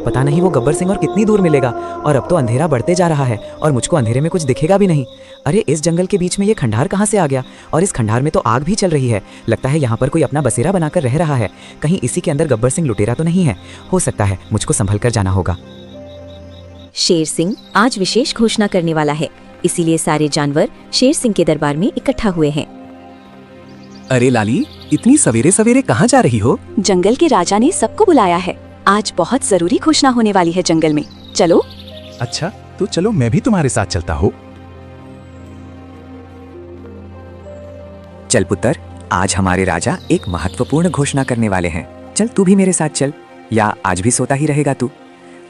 पता नहीं वो गब्बर सिंह और कितनी दूर मिलेगा। और अब तो अंधेरा बढ़ते जा रहा है और मुझको अंधेरे में कुछ दिखेगा भी नहीं। अरे इस जंगल के बीच में ये खंडार कहाँ से आ गया? और इस खंडार में तो आग भी चल रही है। लगता है यहाँ पर कोई अपना बसेरा बनाकर रह रहा है। कहीं इसी के अंदर गब्बर सिंह लुटेरा तो नहीं है? हो सकता है, मुझको संभल कर जाना होगा। शेर सिंह आज विशेष घोषणा करने वाला है, इसीलिए सारे जानवर शेर सिंह के दरबार में इकट्ठा हुए हैं। अरे लाली, इतनी सवेरे सवेरे कहाँ जा रही हो? जंगल के राजा ने सबको बुलाया है। आज बहुत जरूरी घोषणा होने वाली है जंगल में। चलो। अच्छा, तो चलो मैं भी तुम्हारे साथ चलता हूँ। चल पुत्र, आज हमारे राजा एक महत्वपूर्ण घोषणा करने वाले हैं। चल तू भी मेरे साथ चल, या आज भी सोता ही रहेगा तू?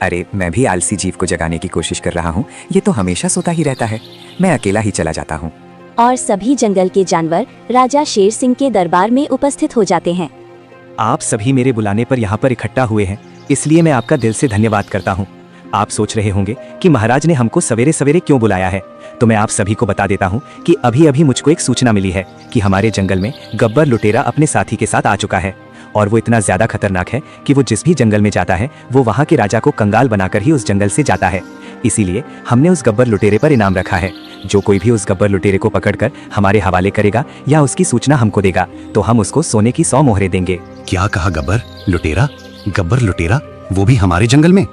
अरे मैं भी आलसी जीव को जगाने की कोशिश कर रहा हूँ, ये तो हमेशा सोता ही रहता है। मैं अकेला ही चला जाता हूँ। और सभी जंगल के जानवर राजा शेर सिंह के दरबार में उपस्थित हो जाते हैं। आप सभी मेरे बुलाने पर यहाँ पर इकट्ठा हुए हैं, इसलिए मैं आपका दिल से धन्यवाद करता हूँ। आप सोच रहे होंगे कि महाराज ने हमको सवेरे सवेरे क्यों बुलाया है, तो मैं आप सभी को बता देता हूँ कि अभी अभी मुझको एक सूचना मिली है कि हमारे जंगल में गब्बर लुटेरा अपने साथी के साथ आ चुका है। और वो इतना ज्यादा खतरनाक है कि वो जिस भी जंगल में जाता है वो वहाँ के राजा को कंगाल बनाकर ही उस जंगल से जाता है। इसीलिए हमने उस गब्बर लुटेरे पर इनाम रखा है। जो कोई भी उस गब्बर लुटेरे को पकड़कर हमारे हवाले करेगा या उसकी सूचना हमको देगा तो हम उसको सोने की 100 मोहरें देंगे। क्या कहा? गब्बर लुटेरा? गब्बर लुटेरा, वो भी हमारे जंगल में?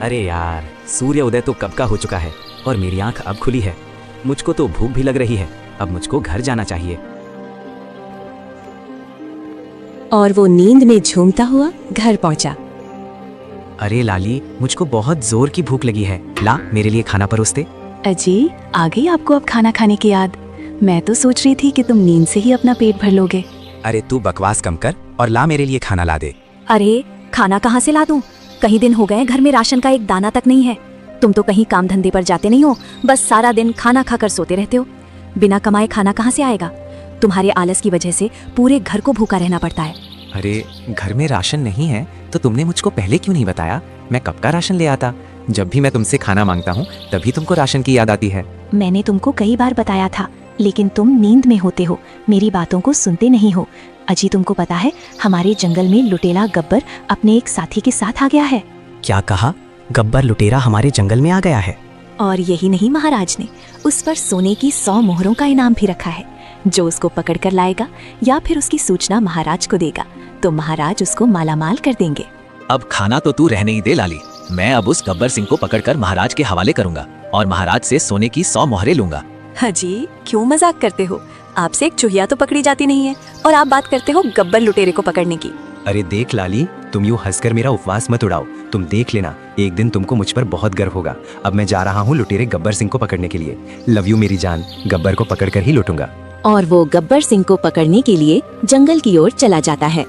अरे यार, सूर्य उदय तो कब का हो चुका है और मेरी आंख अब खुली है। मुझको तो भूख भी लग रही है। अब मुझको घर जाना चाहिए। और वो नींद में झूमता हुआ घर पहुंचा। अरे लाली, मुझको बहुत जोर की भूख लगी है। ला मेरे लिए खाना परोस दे। अजी, आ गई आपको अब खाना खाने की याद? मैं तो सोच रही थी कि तुम नींद से ही अपना पेट भर लोगे। अरे तू बकवास कम कर और ला मेरे लिए खाना ला दे। अरे खाना कहाँ से ला दूं? कई दिन हो गए घर में राशन का एक दाना तक नहीं है। तुम तो कहीं काम धंधे पर जाते नहीं हो, बस सारा दिन खाना खाकर सोते रहते हो। बिना कमाए खाना कहाँ से आएगा? तुम्हारे आलस की वजह से पूरे घर को भूखा रहना पड़ता है। अरे घर में राशन नहीं है तो तुमने मुझको पहले क्यों नहीं बताया? मैं कब का राशन ले आता। जब भी मैं तुमसे खाना मांगता हूँ तभी तुमको राशन की याद आती है। मैंने तुमको कई बार बताया था, लेकिन तुम नींद में होते हो, मेरी बातों को सुनते नहीं हो। अजी, तुमको पता है हमारे जंगल में लुटेरा गब्बर अपने एक साथी के साथ आ गया है। क्या कहा? गब्बर लुटेरा हमारे जंगल में आ गया है? और यही नहीं, महाराज ने उस पर सोने की 100 मोहरों का इनाम भी रखा है। जो उसको पकड़ कर लाएगा या फिर उसकी सूचना महाराज को देगा तो महाराज उसको मालामाल कर देंगे। अब खाना तो तू रहने ही दे लाली। मैं अब उस गब्बर सिंह को पकड़कर महाराज के हवाले करूंगा और महाराज से सोने की 100 मोहरें लूंगा। हाजी, क्यों मजाक करते हो? आपसे एक चूहिया तो पकड़ी जाती नहीं है और आप बात करते हो गब्बर लुटेरे को पकड़ने की। अरे देख लाली, तुम यूँ हंसकर मेरा उपवास मत उड़ाओ। तुम देख लेना, एक दिन तुमको मुझ पर बहुत गर्व होगा। अब मैं जा रहा हूँ लुटेरे गब्बर सिंह को पकड़ने के लिए। लव यू मेरी जान, गब्बर को पकड़कर ही लूटूंगा। और वो गब्बर सिंह को पकड़ने के लिए जंगल की ओर चला जाता है।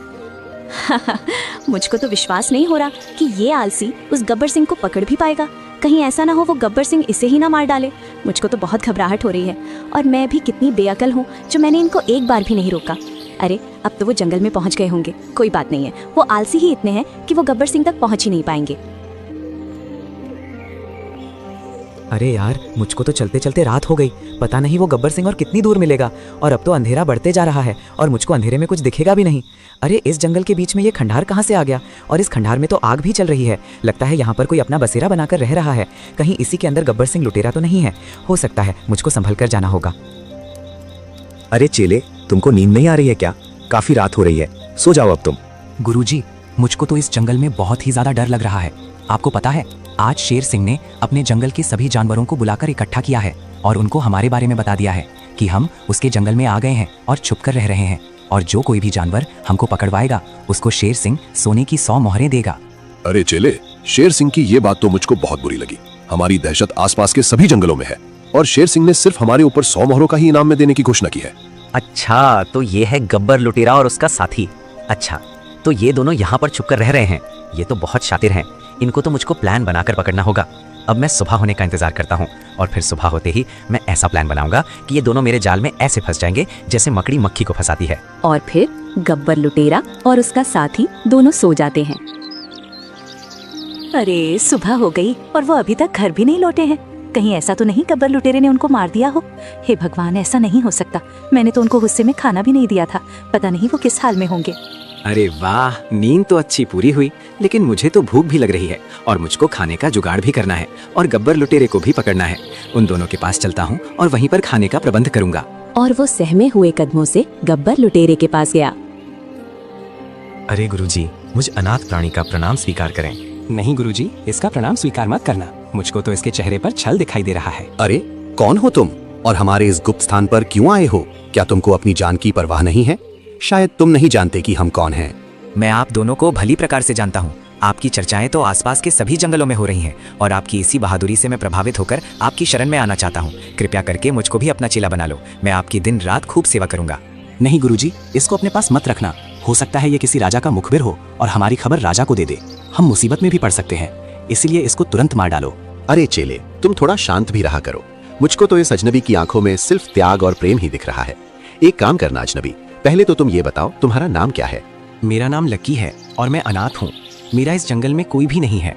मुझको तो विश्वास नहीं हो रहा कि ये आलसी उस गब्बर सिंह को पकड़ भी पाएगा। कहीं ऐसा ना हो वो गब्बर सिंह इसे ही ना मार डाले। मुझको तो बहुत घबराहट हो रही है। और मैं भी कितनी बेअकल हूँ जो मैंने इनको एक बार भी नहीं रोका। अरे अब तो वो जंगल में पहुंच गए होंगे। कोई बात नहीं है, वो आलसी ही इतने हैं कि वो गब्बर सिंह तक पहुंच ही नहीं पाएंगे। अरे यार, मुझको तो चलते चलते रात हो गई। पता नहीं वो गब्बर सिंह और कितनी दूर मिलेगा। और अब तो अंधेरा बढ़ते जा रहा है और मुझको अंधेरे में कुछ दिखेगा भी नहीं। अरे इस जंगल के बीच में ये खंडार कहाँ से आ गया? और इस खंडार में तो आग भी चल रही है। लगता है यहाँ पर कोई अपना बसेरा बनाकर रह रहा है। कहीं इसी के अंदर गब्बर सिंह लुटेरा तो नहीं है? हो सकता है, मुझको संभल कर जाना होगा। अरे चेले, तुमको नींद नहीं आ रही है क्या? काफी रात हो रही है, सो जाओ अब तुम। गुरुजी, मुझको तो इस जंगल में बहुत ही ज्यादा डर लग रहा है। आपको पता है, आज शेर सिंह ने अपने जंगल के सभी जानवरों को बुलाकर इकट्ठा किया है और उनको हमारे बारे में बता दिया है कि हम उसके जंगल में आ गए हैं और छुप कर रह रहे हैं। और जो कोई भी जानवर हमको पकड़वाएगा उसको शेर सिंह सोने की 100 मोहरें देगा। अरे चेले, शेर सिंह की ये बात तो मुझको बहुत बुरी लगी। हमारी दहशत आसपास के सभी जंगलों में है और शेर सिंह ने सिर्फ हमारे ऊपर 100 मोहरों का ही इनाम में देने की घोषणा की है। अच्छा, तो ये है गब्बर लुटेरा और उसका साथी। अच्छा, तो ये दोनों यहाँ पर छुपकर रह रहे हैं। ये तो बहुत शातिर हैं। इनको तो मुझको प्लान बनाकर पकड़ना होगा। अब मैं सुबह होने का इंतजार करता हूँ और फिर सुबह होते ही मैं ऐसा प्लान बनाऊंगा कि ये दोनों मेरे जाल में ऐसे फंस जाएंगे जैसे मकड़ी मक्खी को फंसाती है। और फिर गब्बर लुटेरा और उसका साथी दोनों सो जाते हैं। अरे सुबह हो गई और वो अभी तक घर भी नहीं लौटे हैं। कहीं ऐसा तो नहीं गब्बर लुटेरे ने उनको मार दिया हो? हे भगवान, ऐसा नहीं हो सकता। मैंने तो उनको गुस्से में खाना भी नहीं दिया था। पता नहीं वो किस हाल में होंगे। अरे वाह, नींद तो अच्छी पूरी हुई, लेकिन मुझे तो भूख भी लग रही है और मुझको खाने का जुगाड़ भी करना है और गब्बर लुटेरे को भी पकड़ना है। उन दोनों के पास चलता हूँ और वहीं पर खाने का प्रबंध करूंगा। और वो सहमे हुए कदमों से गब्बर लुटेरे के पास गया। अरे गुरुजी, मुझ अनाथ प्राणी का प्रणाम स्वीकार करें। नहीं गुरुजी, इसका प्रणाम स्वीकार मत करना। मुझको तो इसके चेहरे पर छल दिखाई दे रहा है। अरे कौन हो तुम और हमारे इस गुप्त स्थान पर क्यों आए हो? क्या तुमको अपनी जान की परवाह नहीं है? शायद तुम नहीं जानते कि हम कौन हैं। मैं आप दोनों को भली प्रकार से जानता हूँ। आपकी चर्चाएं तो आसपास के सभी जंगलों में हो रही हैं और आपकी इसी बहादुरी से मैं प्रभावित होकर आपकी शरण में आना चाहता हूँ। कृपया करके मुझको भी अपना चेला बना लो। मैं आपकी दिन रात खूब सेवा करूंगा। नहीं गुरुजी, इसको अपने पास मत रखना। हो सकता है ये किसी राजा का मुखबिर हो और हमारी खबर राजा को दे दे। हम मुसीबत में भी पड़ सकते हैं, इसलिए इसको तुरंत मार डालो। अरे चेले, तुम थोड़ा शांत भी रहा करो। मुझको तो इस अजनबी की आंखों में सिर्फ त्याग और प्रेम ही दिख रहा है। एक काम करना अजनबी, पहले तो तुम ये बताओ तुम्हारा नाम क्या है? मेरा नाम लकी है और मैं अनाथ हूँ। मेरा इस जंगल में कोई भी नहीं है।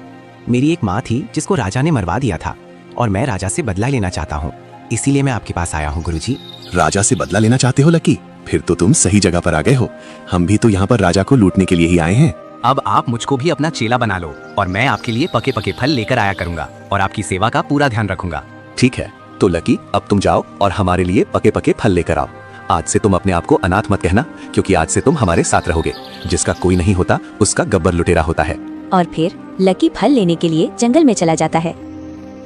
मेरी एक माँ थी जिसको राजा ने मरवा दिया था और मैं राजा से बदला लेना चाहता हूँ, इसीलिए मैं आपके पास आया हूँ गुरुजी। राजा से बदला लेना चाहते हो लकी? फिर तो तुम सही जगह पर आ गए हो। हम भी तो यहाँ पर राजा को लूटने के लिए ही आए हैं। अब आप मुझको भी अपना चेला बना लो और मैं आपके लिए पके पके फल लेकर आया करूंगा और आपकी सेवा का पूरा ध्यान रखूंगा। ठीक है, तो लकी अब तुम जाओ और हमारे लिए पके पके फल लेकर आओ। आज से तुम अपने आप को अनाथ मत कहना, क्योंकि आज से तुम हमारे साथ रहोगे। जिसका कोई नहीं होता उसका गब्बर लुटेरा होता है। और फिर लकी फल लेने के लिए जंगल में चला जाता है।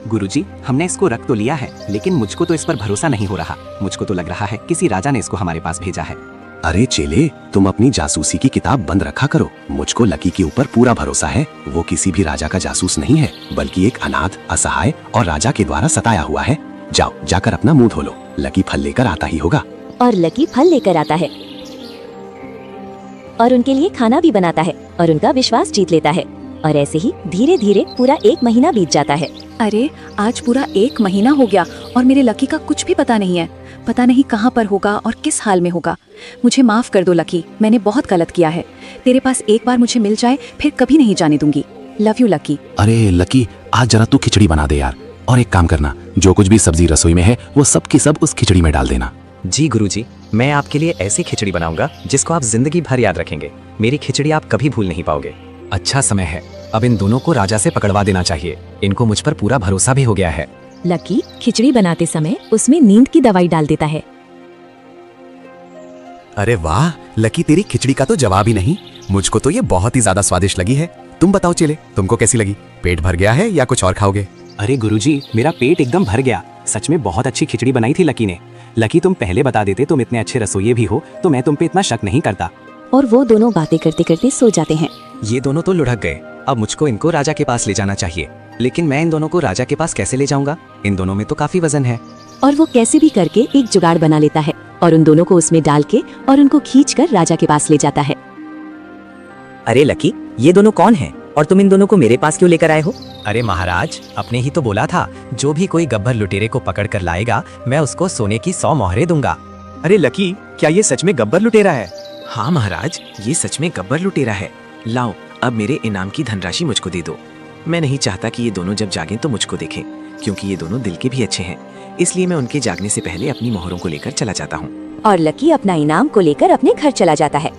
गुरुजी, हमने इसको रख तो लिया है, लेकिन मुझको तो इस पर भरोसा नहीं हो रहा। मुझको तो लग रहा है किसी राजा ने इसको हमारे पास भेजा है। अरे चेले, तुम अपनी जासूसी की किताब बंद रखा करो। मुझको लकी के ऊपर पूरा भरोसा है। वो किसी भी राजा का जासूस नहीं है, बल्कि एक अनाथ, असहाय और राजा के द्वारा सताया हुआ है। जाओ, जाकर अपना मुंह धो लो। लकी फल लेकर आता ही होगा। और लकी फल लेकर आता है और उनके लिए खाना भी बनाता है और उनका विश्वास जीत लेता है। और ऐसे ही धीरे धीरे पूरा 1 महीना बीत जाता है। अरे आज पूरा 1 महीना हो गया और मेरे लकी का कुछ भी पता नहीं है। पता नहीं कहाँ पर होगा और किस हाल में होगा। मुझे माफ कर दो लकी, मैंने बहुत गलत किया है। तेरे पास एक बार मुझे मिल जाए फिर कभी नहीं जाने दूंगी। Love you lucky. अरे लकी, आज जरा तू खिचड़ी बना दे यार। और एक काम करना, जो कुछ भी सब्जी रसोई में है वो सब की सब उस खिचड़ी में डाल देना। जी गुरुजी, मैं आपके लिए ऐसी खिचड़ी बनाऊंगा जिसको आप जिंदगी भर याद रखेंगे। मेरी खिचड़ी आप कभी भूल नहीं पाओगे। अच्छा समय है, अब इन दोनों को राजा से पकड़वा देना चाहिए। इनको मुझ पर पूरा भरोसा भी हो गया है। लकी खिचड़ी बनाते समय उसमें नींद की दवाई डाल देता है। अरे वाह लकी, तेरी खिचड़ी का तो जवाब ही नहीं। मुझको तो ये बहुत ही ज्यादा स्वादिष्ट लगी है। तुम बताओ चेले, तुमको कैसी लगी? पेट भर गया है या कुछ और खाओगे? अरे गुरुजी, मेरा पेट एकदम भर गया। सच में बहुत अच्छी खिचड़ी बनाई थी लकी ने। लकी, तुम पहले बता देते, तुम इतने अच्छे रसोइये भी हो तो मैं तुम पे इतना शक नहीं करता। और वो दोनों बातें करते करते सो जाते हैं। ये दोनों तो लुढ़क गए। अब मुझको इनको राजा के पास ले जाना चाहिए, लेकिन मैं इन दोनों को राजा के पास कैसे ले जाऊंगा? इन दोनों में तो काफी वजन है। और वो कैसे भी करके एक जुगाड़ बना लेता है और उन दोनों को उसमें डाल के और उनको खींचकर राजा के पास ले जाता है। अरे लकी, ये दोनों कौन हैं और तुम इन दोनों को मेरे पास क्यों लेकर आए हो? अरे महाराज, आपने ही तो बोला था जो भी कोई गब्बर लुटेरे को पकड़ कर लाएगा मैं उसको सोने की 100 मोहरें दूंगा। अरे लकी, क्या ये सच में गब्बर लुटेरा है? हाँ महाराज, ये सच में गब्बर लुटेरा है। लाओ, अब मेरे इनाम की धनराशि मुझको दे दो। मैं नहीं चाहता कि ये दोनों जब जागें तो मुझको देखें, क्योंकि ये दोनों दिल के भी अच्छे हैं। इसलिए मैं उनके जागने से पहले अपनी मोहरों को लेकर चला जाता हूँ। और लकी अपना इनाम को लेकर अपने घर चला जाता है।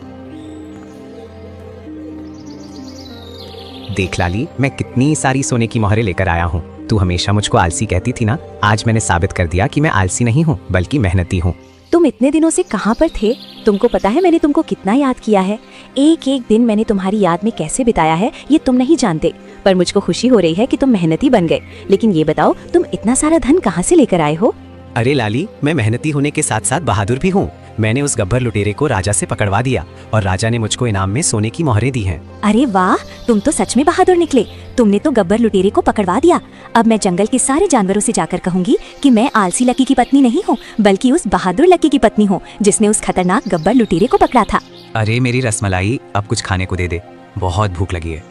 देख लाली, मैं कितनी सारी सोने की मोहरें लेकर आया हूँ। तू हमेशा मुझको आलसी कहती थी ना, आज मैंने साबित कर दिया कि मैं आलसी नहीं हूँ बल्कि मेहनती हूँ। तुम इतने दिनों से कहाँ पर थे? तुमको पता है मैंने तुमको कितना याद किया है। एक एक दिन मैंने तुम्हारी याद में कैसे बिताया है ये तुम नहीं जानते। पर मुझको खुशी हो रही है कि तुम मेहनती बन गए। लेकिन ये बताओ, तुम इतना सारा धन कहाँ से लेकर आए हो? अरे लाली, मैं मेहनती होने के साथ साथ बहादुर भी हूँ। मैंने उस गब्बर लुटेरे को राजा से पकड़वा दिया और राजा ने मुझको इनाम में सोने की मोहरें दी हैं। अरे वाह, तुम तो सच में बहादुर निकले। तुमने तो गब्बर लुटेरे को पकड़वा दिया। अब मैं जंगल के सारे जानवरों से जाकर कहूंगी कि मैं आलसी लकी की पत्नी नहीं हूँ, बल्कि उस बहादुर लकी की पत्नी हूँ जिसने उस खतरनाक गब्बर लुटेरे को पकड़ा था। अरे मेरी रसमलाई, अब कुछ खाने को दे दे, बहुत भूख लगी है।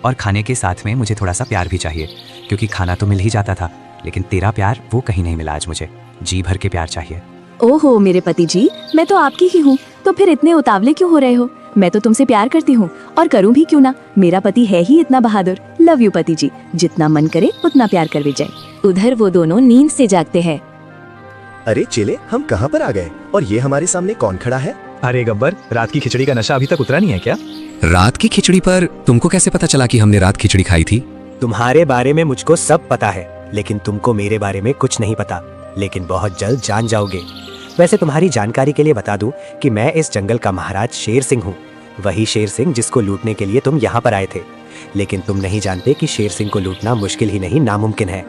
और खाने के साथ में मुझे थोड़ा सा प्यार भी चाहिए, क्योंकि खाना तो मिल ही जाता था, लेकिन तेरा प्यार वो कहीं नहीं मिला। आज मुझे जी भर के प्यार चाहिए। ओहो मेरे पति जी, मैं तो आपकी ही हूँ, तो फिर इतने उतावले क्यों हो रहे हो? मैं तो तुमसे प्यार करती हूँ और करूँ भी क्यों ना। मेरा पति है ही इतना बहादुर। लव यू पति जी, जितना मन करे उतना प्यार कर जाए। उधर वो दोनों नींद से जागते हैं। अरे चेले, हम कहाँ पर आ गए और ये हमारे सामने कौन खड़ा है? अरे गब्बर, रात की खिचड़ी का नशा अभी तक उतरा नहीं है क्या? रात की खिचड़ी पर तुमको कैसे पता चला कि हमने रात खिचड़ी खाई थी? तुम्हारे बारे में मुझको सब पता है, लेकिन तुमको मेरे बारे में कुछ नहीं पता, लेकिन बहुत जल्द जान जाओगे। वैसे तुम्हारी जानकारी के लिए बता दूं कि मैं इस जंगल का महाराज शेर सिंह हूँ, वही शेर सिंह जिसको लूटने के लिए तुम यहाँ पर आए थे। लेकिन तुम नहीं जानते कि शेर सिंह को लूटना मुश्किल ही नहीं, नामुमकिन है।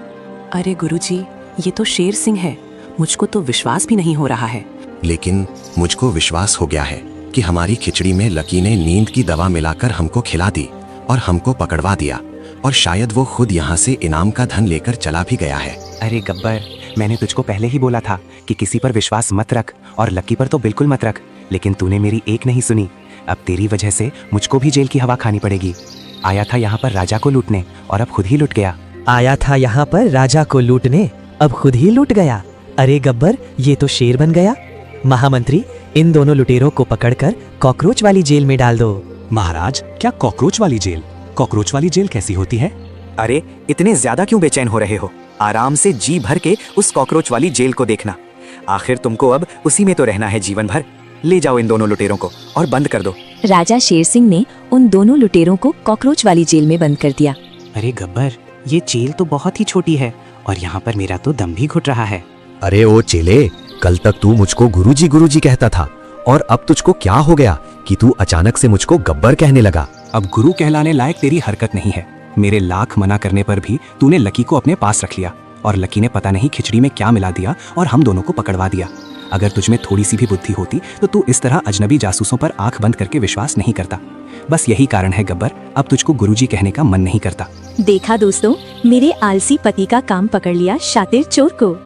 अरे गुरुजी, ये तो शेर सिंह है। मुझको तो विश्वास भी नहीं हो रहा है। लेकिन मुझको विश्वास हो गया है कि हमारी खिचड़ी में लकी ने नींद की दवा मिलाकर हमको खिला दी और हमको पकड़वा दिया, और शायद वो खुद यहाँ से इनाम का धन लेकर चला भी गया है। अरे गब्बर, मैंने तुझको पहले ही बोला था कि किसी पर विश्वास मत रख, और लकी पर तो बिल्कुल मत रख, लेकिन तूने मेरी एक नहीं सुनी। अब तेरी वजह से मुझको भी जेल की हवा खानी पड़ेगी। आया था यहाँ पर राजा को लूटने और अब खुद ही लुट गया। आया था यहाँ पर राजा को लूटने, अब खुद ही लूट गया। अरे गब्बर, ये तो शेर बन गया। महामंत्री, इन दोनों लुटेरों को पकड़कर कॉकरोच वाली जेल में डाल दो। महाराज, क्या कॉकरोच वाली जेल? कॉकरोच वाली जेल कैसी होती है? अरे इतने ज्यादा क्यों बेचैन हो रहे हो? आराम से जी भर के उस कॉकरोच वाली जेल को देखना। आखिर तुमको अब उसी में तो रहना है जीवन भर। ले जाओ इन दोनों लुटेरों को और बंद कर दो। राजा शेर सिंह ने उन दोनों लुटेरों को कॉकरोच वाली जेल में बंद कर दिया। अरे गब्बर, ये जेल तो बहुत ही छोटी है और यहाँ पर मेरा तो दम भी घुट रहा है। अरे ओ चेले, कल तक तू मुझको गुरुजी गुरुजी कहता था, और अब तुझको क्या हो गया कि तू अचानक से मुझको गब्बर कहने लगा? अब गुरु कहलाने लायक तेरी हरकत नहीं है। मेरे लाख मना करने पर भी तूने लकी को अपने पास रख लिया, और लकी ने पता नहीं खिचड़ी में क्या मिला दिया और हम दोनों को पकड़वा दिया। अगर तुझमें थोड़ी सी भी बुद्धि होती तो तू इस तरह अजनबी जासूसों पर आंख बंद करके विश्वास नहीं करता। बस यही कारण है गब्बर, अब तुझको गुरुजी कहने का मन नहीं करता। देखा दोस्तों, मेरे आलसी पति का काम पकड़ लिया शातिर चोर को।